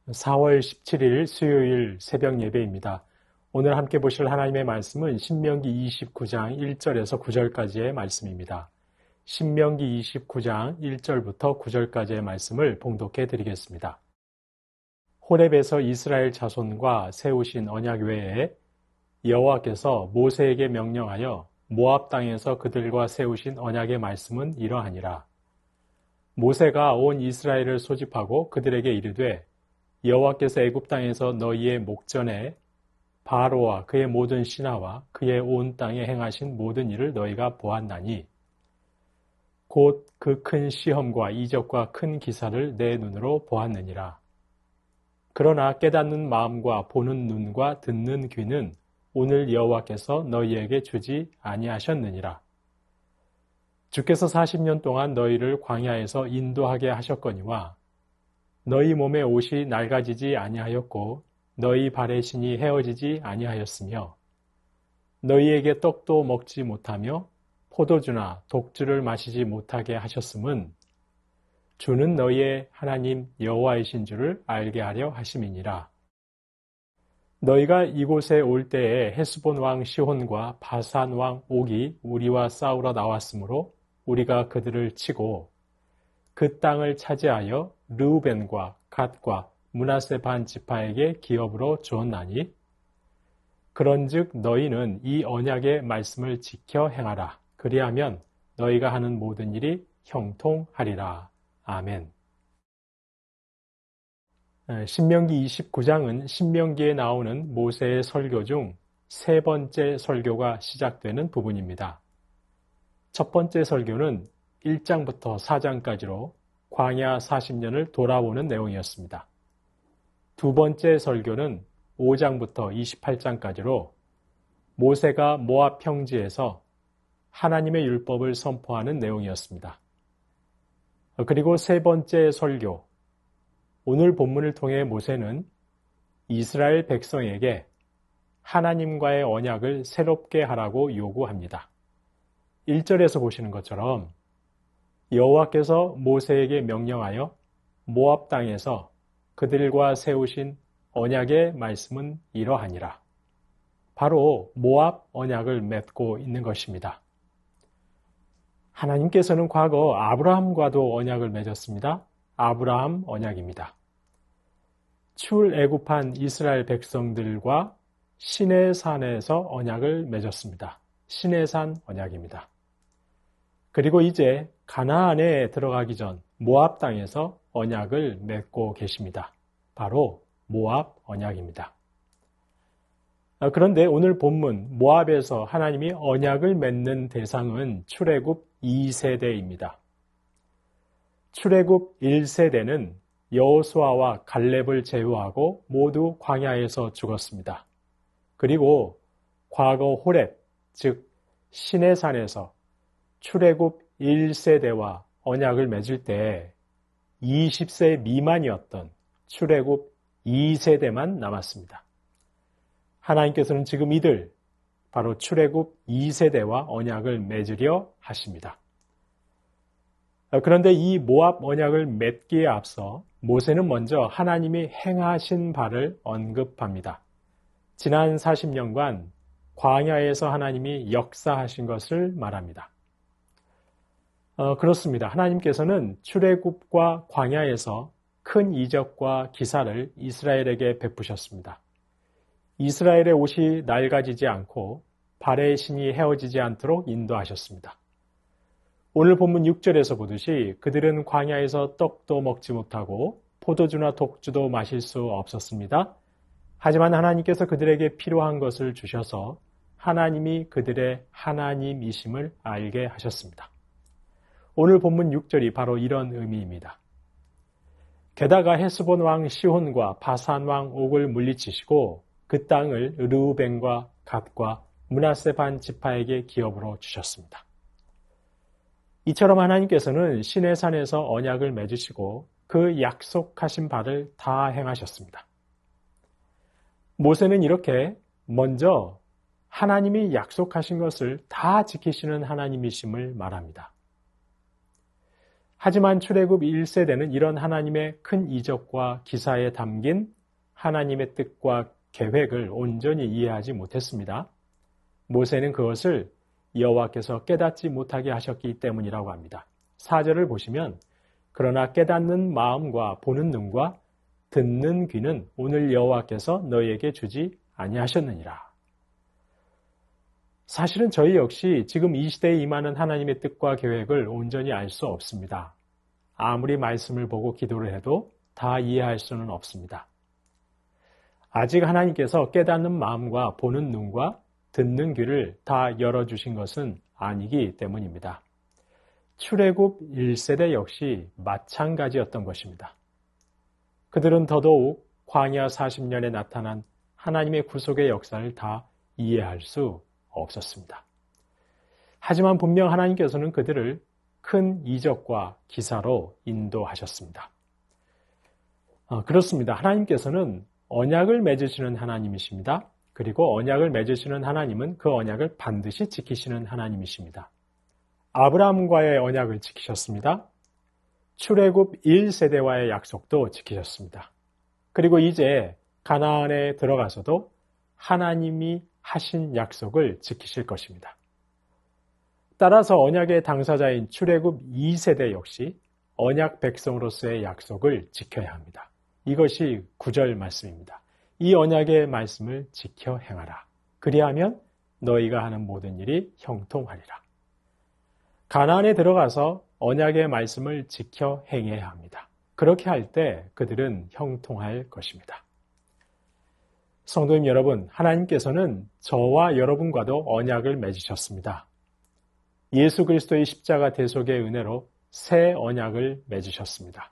4월 17일 수요일 새벽 예배입니다. 오늘 함께 보실 하나님의 말씀은 신명기 29장 1절에서 9절까지의 말씀입니다. 신명기 29장 1절부터 9절까지의 말씀을 봉독해 드리겠습니다. 호렙에서 이스라엘 자손과 세우신 언약 외에 여호와께서 모세에게 명령하여 모압 땅에서 그들과 세우신 언약의 말씀은 이러하니라. 모세가 온 이스라엘을 소집하고 그들에게 이르되 여호와께서 애굽 땅에서 너희의 목전에 바로와 그의 모든 신하와 그의 온 땅에 행하신 모든 일을 너희가 보았나니 곧 그 큰 시험과 이적과 큰 기사를 내 눈으로 보았느니라. 그러나 깨닫는 마음과 보는 눈과 듣는 귀는 오늘 여호와께서 너희에게 주지 아니하셨느니라. 주께서 40년 동안 너희를 광야에서 인도하게 하셨거니와 너희 몸의 옷이 낡아지지 아니하였고 너희 발의 신이 헤어지지 아니하였으며 너희에게 떡도 먹지 못하며 포도주나 독주를 마시지 못하게 하셨음은 주는 너희의 하나님 여호와이신 줄을 알게 하려 하심이니라. 너희가 이곳에 올 때에 헤스본 왕 시혼과 바산 왕 옥이 우리와 싸우러 나왔으므로 우리가 그들을 치고 그 땅을 차지하여 르우벤과 갓과 므낫세 반 지파에게 기업으로 주었나니 그런즉 너희는 이 언약의 말씀을 지켜 행하라. 그리하면 너희가 하는 모든 일이 형통하리라. 아멘. 신명기 29장은 신명기에 나오는 모세의 설교 중 세 번째 설교가 시작되는 부분입니다. 첫 번째 설교는 1장부터 4장까지로 광야 40년을 돌아보는 내용이었습니다. 두 번째 설교는 5장부터 28장까지로 모세가 모압 평지에서 하나님의 율법을 선포하는 내용이었습니다. 그리고 세 번째 설교, 오늘 본문을 통해 모세는 이스라엘 백성에게 하나님과의 언약을 새롭게 하라고 요구합니다. 1절에서 보시는 것처럼 여호와께서 모세에게 명령하여 모압 땅에서 그들과 세우신 언약의 말씀은 이러하니라. 바로 모압 언약을 맺고 있는 것입니다. 하나님께서는 과거 아브라함과도 언약을 맺었습니다. 아브라함 언약입니다. 출애굽한 이스라엘 백성들과 시내산에서 언약을 맺었습니다. 시내산 언약입니다. 그리고 이제 가나안에 들어가기 전 모압 땅에서 언약을 맺고 계십니다. 바로 모압 언약입니다. 그런데 오늘 본문 모압에서 하나님이 언약을 맺는 대상은 출애굽 2세대입니다. 출애굽 1세대는 여호수아와 갈렙을 제외하고 모두 광야에서 죽었습니다. 그리고 과거 호렙, 즉 시내산에서 출애굽 1세대와 언약을 맺을 때 20세 미만이었던 출애굽 2세대만 남았습니다. 하나님께서는 지금 이들 바로 출애굽 2세대와 언약을 맺으려 하십니다. 그런데 이 모압 언약을 맺기에 앞서 모세는 먼저 하나님이 행하신 바를 언급합니다. 지난 40년간 광야에서 하나님이 역사하신 것을 말합니다. 그렇습니다. 하나님께서는 출애굽과 광야에서 큰 이적과 기사를 이스라엘에게 베푸셨습니다. 이스라엘의 옷이 낡아지지 않고 발의 신이 헤어지지 않도록 인도하셨습니다. 오늘 본문 6절에서 보듯이 그들은 광야에서 떡도 먹지 못하고 포도주나 독주도 마실 수 없었습니다. 하지만 하나님께서 그들에게 필요한 것을 주셔서 하나님이 그들의 하나님이심을 알게 하셨습니다. 오늘 본문 6절이 바로 이런 의미입니다. 게다가 헤스본 왕 시혼과 바산 왕 옥을 물리치시고 그 땅을 르우벤과 갓과 므낫세 반 지파에게 기업으로 주셨습니다. 이처럼 하나님께서는 시내산에서 언약을 맺으시고 그 약속하신 바를 다 행하셨습니다. 모세는 이렇게 먼저 하나님이 약속하신 것을 다 지키시는 하나님이심을 말합니다. 하지만 출애굽 1세대는 이런 하나님의 큰 이적과 기사에 담긴 하나님의 뜻과 계획을 온전히 이해하지 못했습니다. 모세는 그것을 여호와께서 깨닫지 못하게 하셨기 때문이라고 합니다. 4절을 보시면 그러나 깨닫는 마음과 보는 눈과 듣는 귀는 오늘 여호와께서 너희에게 주지 아니하셨느니라. 사실은 저희 역시 지금 이 시대에 임하는 하나님의 뜻과 계획을 온전히 알 수 없습니다. 아무리 말씀을 보고 기도를 해도 다 이해할 수는 없습니다. 아직 하나님께서 깨닫는 마음과 보는 눈과 듣는 귀를 다 열어주신 것은 아니기 때문입니다. 출애굽 1세대 역시 마찬가지였던 것입니다. 그들은 더더욱 광야 40년에 나타난 하나님의 구속의 역사를 다 이해할 수 없었습니다. 하지만 분명 하나님께서는 그들을 큰 이적과 기사로 인도하셨습니다. 그렇습니다. 하나님께서는 언약을 맺으시는 하나님이십니다. 그리고 언약을 맺으시는 하나님은 그 언약을 반드시 지키시는 하나님이십니다. 아브라함과의 언약을 지키셨습니다. 출애굽 1세대와의 약속도 지키셨습니다. 그리고 이제 가나안에 들어가서도 하나님이 하신 약속을 지키실 것입니다. 따라서 언약의 당사자인 출애굽 2세대 역시 언약 백성으로서의 약속을 지켜야 합니다. 이것이 9절 말씀입니다. 이 언약의 말씀을 지켜 행하라. 그리하면 너희가 하는 모든 일이 형통하리라. 가나안에 들어가서 언약의 말씀을 지켜 행해야 합니다. 그렇게 할 때 그들은 형통할 것입니다. 성도님 여러분, 하나님께서는 저와 여러분과도 언약을 맺으셨습니다. 예수 그리스도의 십자가 대속의 은혜로 새 언약을 맺으셨습니다.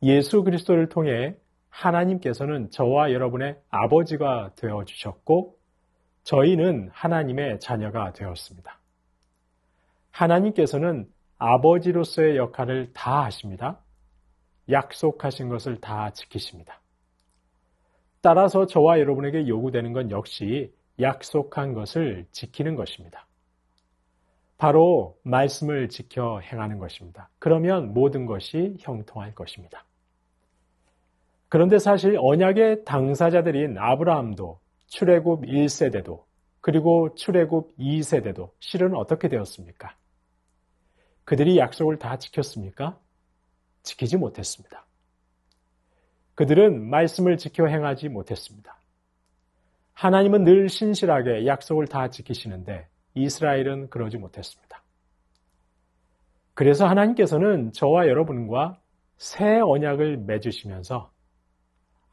예수 그리스도를 통해 하나님께서는 저와 여러분의 아버지가 되어주셨고 저희는 하나님의 자녀가 되었습니다. 하나님께서는 아버지로서의 역할을 다 하십니다. 약속하신 것을 다 지키십니다. 따라서 저와 여러분에게 요구되는 건 역시 약속한 것을 지키는 것입니다. 바로 말씀을 지켜 행하는 것입니다. 그러면 모든 것이 형통할 것입니다. 그런데 사실 언약의 당사자들인 아브라함도 출애굽 1세대도 그리고 출애굽 2세대도 실은 어떻게 되었습니까? 그들이 약속을 다 지켰습니까? 지키지 못했습니다. 그들은 말씀을 지켜 행하지 못했습니다. 하나님은 늘 신실하게 약속을 다 지키시는데 이스라엘은 그러지 못했습니다. 그래서 하나님께서는 저와 여러분과 새 언약을 맺으시면서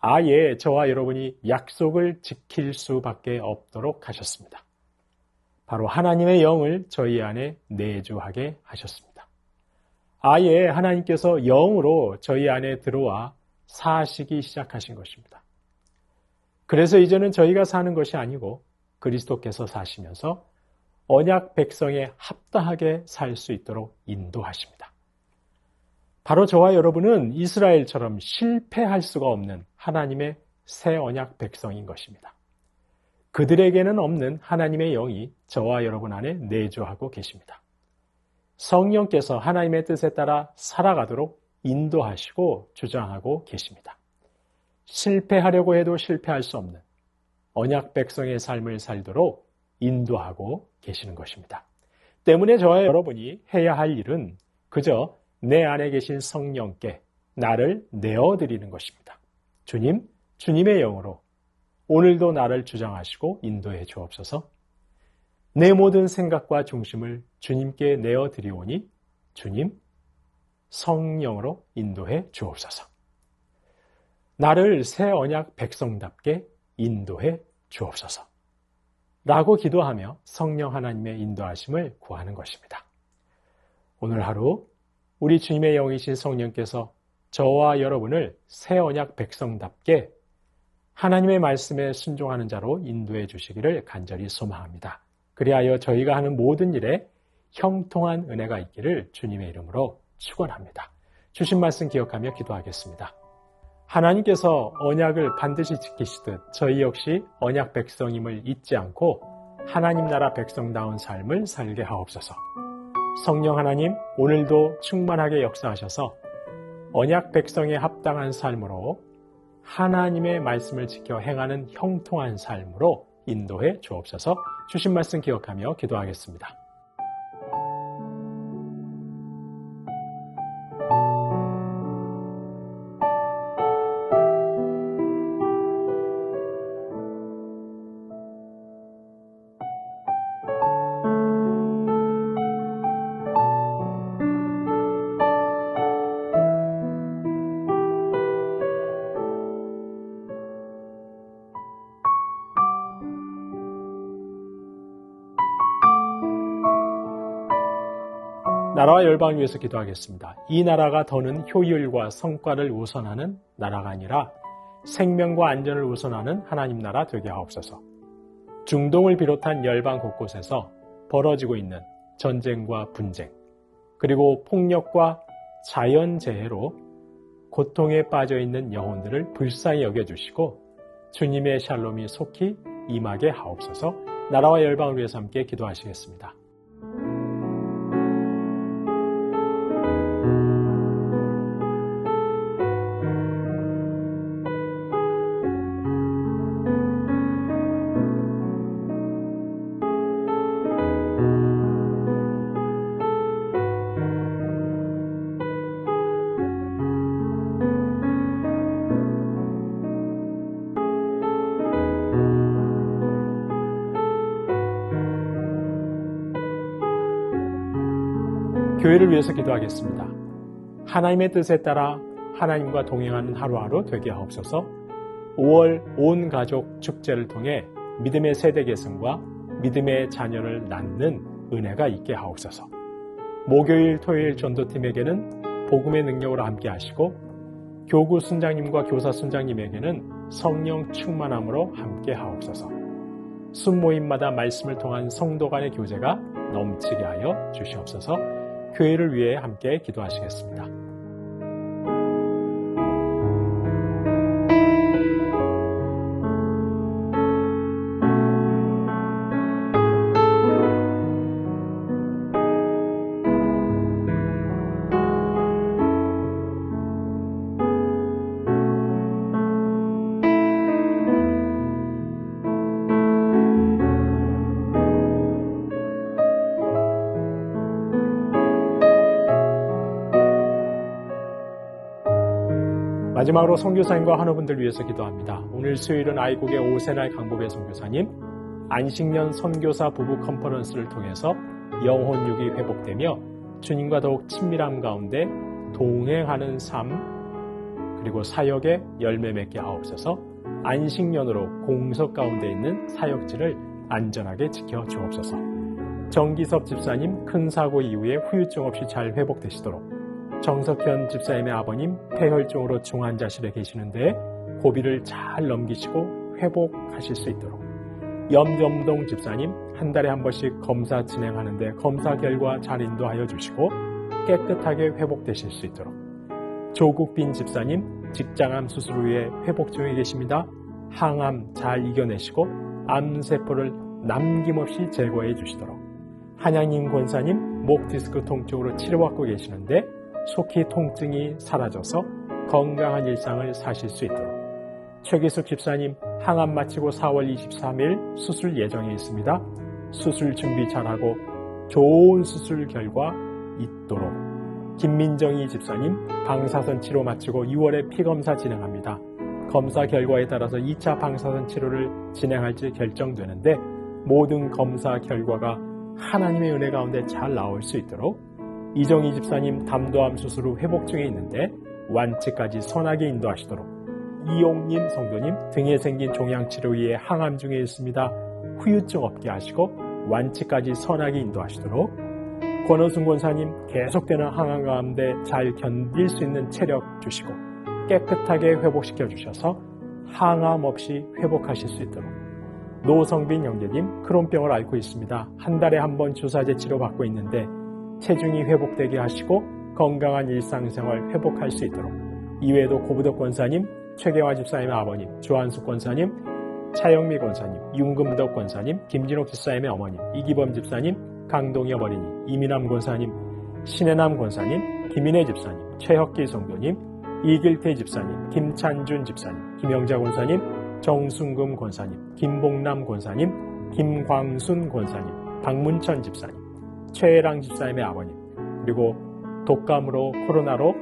아예 저와 여러분이 약속을 지킬 수밖에 없도록 하셨습니다. 바로 하나님의 영을 저희 안에 내주하게 하셨습니다. 아예 하나님께서 영으로 저희 안에 들어와 사시기 시작하신 것입니다. 그래서 이제는 저희가 사는 것이 아니고 그리스도께서 사시면서 언약 백성에 합당하게 살 수 있도록 인도하십니다. 바로 저와 여러분은 이스라엘처럼 실패할 수가 없는 하나님의 새 언약 백성인 것입니다. 그들에게는 없는 하나님의 영이 저와 여러분 안에 내주하고 계십니다. 성령께서 하나님의 뜻에 따라 살아가도록 인도하시고 주장하고 계십니다. 실패하려고 해도 실패할 수 없는 언약 백성의 삶을 살도록 인도하고 계시는 것입니다. 때문에 저와 여러분이 해야 할 일은 그저 내 안에 계신 성령께 나를 내어드리는 것입니다. 주님, 주님의 영으로 오늘도 나를 주장하시고 인도해 주옵소서. 내 모든 생각과 중심을 주님께 내어드리오니 주님, 성령으로 인도해 주옵소서. 나를 새 언약 백성답게 인도해 주옵소서. 라고 기도하며 성령 하나님의 인도하심을 구하는 것입니다. 오늘 하루 우리 주님의 영이신 성령께서 저와 여러분을 새 언약 백성답게 하나님의 말씀에 순종하는 자로 인도해 주시기를 간절히 소망합니다. 그리하여 저희가 하는 모든 일에 형통한 은혜가 있기를 주님의 이름으로 축원합니다. 주신 말씀 기억하며 기도하겠습니다. 하나님께서 언약을 반드시 지키시듯 저희 역시 언약 백성임을 잊지 않고 하나님 나라 백성다운 삶을 살게 하옵소서. 성령 하나님, 오늘도 충만하게 역사하셔서 언약 백성에 합당한 삶으로 하나님의 말씀을 지켜 행하는 형통한 삶으로 인도해 주옵소서. 주신 말씀 기억하며 기도하겠습니다. 나라와 열방을 위해서 기도하겠습니다. 이 나라가 더는 효율과 성과를 우선하는 나라가 아니라 생명과 안전을 우선하는 하나님 나라 되게 하옵소서. 중동을 비롯한 열방 곳곳에서 벌어지고 있는 전쟁과 분쟁, 그리고 폭력과 자연재해로 고통에 빠져있는 영혼들을 불쌍히 여겨주시고 주님의 샬롬이 속히 임하게 하옵소서. 나라와 열방을 위해서 함께 기도하시겠습니다. 교회를 위해서 기도하겠습니다. 하나님의 뜻에 따라 하나님과 동행하는 하루하루 되게 하옵소서. 5월 온 가족 축제를 통해 믿음의 세대 계승과 믿음의 자녀를 낳는 은혜가 있게 하옵소서. 목요일, 토요일 전도팀에게는 복음의 능력으로 함께 하시고 교구 순장님과 교사 순장님에게는 성령 충만함으로 함께 하옵소서. 순모임마다 말씀을 통한 성도 간의 교제가 넘치게 하여 주시옵소서. 교회를 위해 함께 기도하시겠습니다. 마지막으로 선교사님과 환우분들 위해서 기도합니다. 오늘 수요일은 아이국의 오세날 강보배 선교사님, 안식년 선교사 부부 컨퍼런스를 통해서 영혼육이 회복되며 주님과 더욱 친밀함 가운데 동행하는 삶, 그리고 사역에 열매 맺게 하옵소서. 안식년으로 공석 가운데 있는 사역지를 안전하게 지켜 주옵소서. 정기섭 집사님 큰 사고 이후에 후유증 없이 잘 회복되시도록, 정석현 집사님의 아버님 폐혈증으로 중환자실에 계시는데 고비를 잘 넘기시고 회복하실 수 있도록, 염점동 집사님 한 달에 한 번씩 검사 진행하는데 검사 결과 잘 인도하여 주시고 깨끗하게 회복되실 수 있도록, 조국빈 집사님 직장암 수술 후에 회복 중에 계십니다. 항암 잘 이겨내시고 암세포를 남김없이 제거해 주시도록, 한양인 권사님 목 디스크 통증으로 치료받고 계시는데 속히 통증이 사라져서 건강한 일상을 사실 수 있도록, 최기숙 집사님 항암 마치고 4월 23일 수술 예정에 있습니다. 수술 준비 잘하고 좋은 수술 결과 있도록, 김민정희 집사님 방사선 치료 마치고 6월에 피검사 진행합니다. 검사 결과에 따라서 2차 방사선 치료를 진행할지 결정되는데 모든 검사 결과가 하나님의 은혜 가운데 잘 나올 수 있도록, 이정희 집사님 담도암 수술 후 회복 중에 있는데 완치까지 선하게 인도하시도록, 이용님 성도님 등에 생긴 종양치료 위에 항암 중에 있습니다. 후유증 없게 하시고 완치까지 선하게 인도하시도록, 권호순 권사님 계속되는 항암 가운데 잘 견딜 수 있는 체력 주시고 깨끗하게 회복시켜 주셔서 항암 없이 회복하실 수 있도록, 노성빈 형제님 크론병을 앓고 있습니다. 한 달에 한 번 주사제 치료받고 있는데 체중이 회복되게 하시고 건강한 일상생활 회복할 수 있도록, 이외에도 고부덕 권사님, 최경화 집사님의 아버님, 조한숙 권사님, 차영미 권사님, 윤금덕 권사님, 김진옥 집사님의 어머님, 이기범 집사님, 강동엽 어린이, 이민남 권사님, 신혜남 권사님, 김인혜 집사님, 최혁기 성도님, 이길태 집사님, 김찬준 집사님, 김영자 권사님, 정순금 권사님, 김봉남 권사님, 김광순 권사님, 박문천 집사님, 최혜랑 집사님의 아버님, 그리고 독감으로 코로나로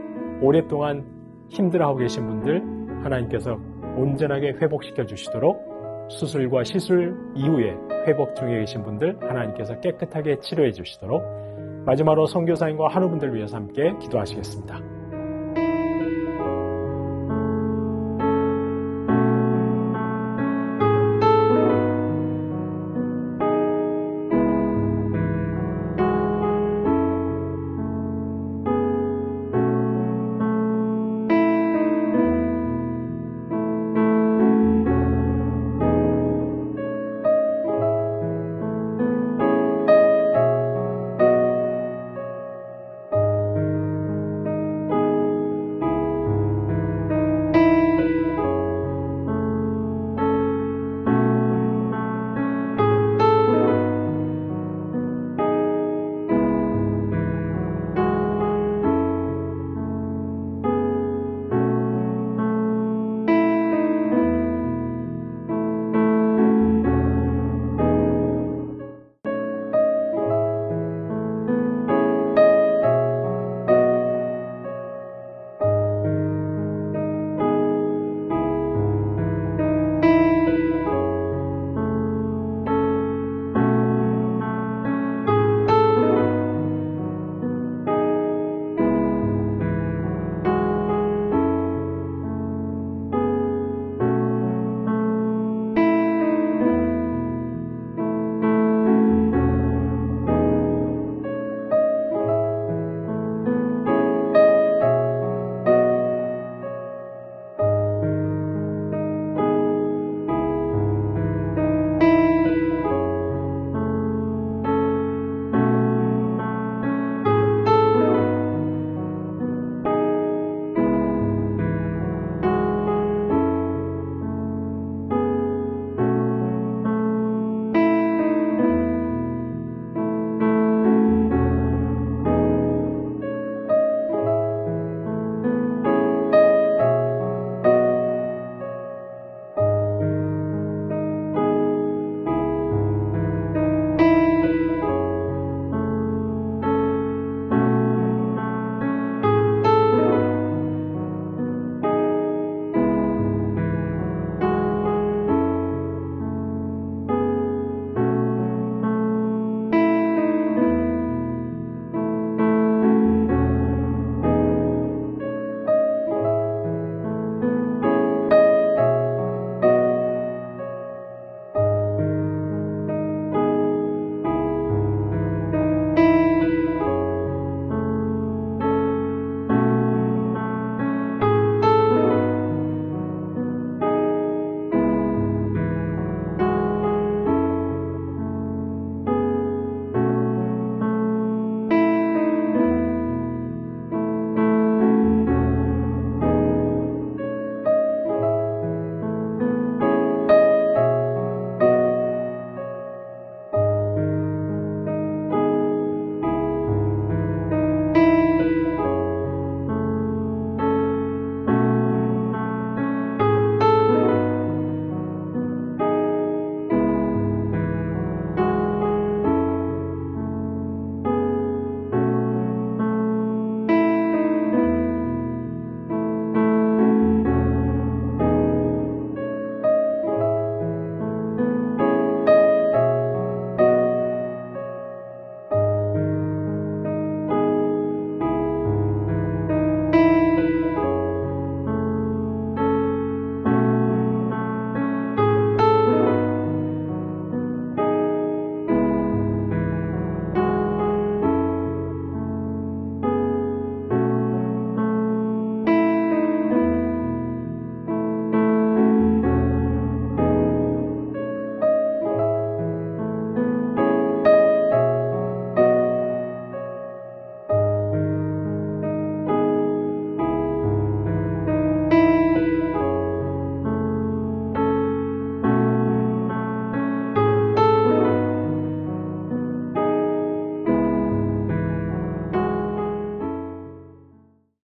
오랫동안 힘들어하고 계신 분들 하나님께서 온전하게 회복시켜 주시도록, 수술과 시술 이후에 회복 중에 계신 분들 하나님께서 깨끗하게 치료해 주시도록, 마지막으로 선교사님과 한우분들 위해서 함께 기도하시겠습니다.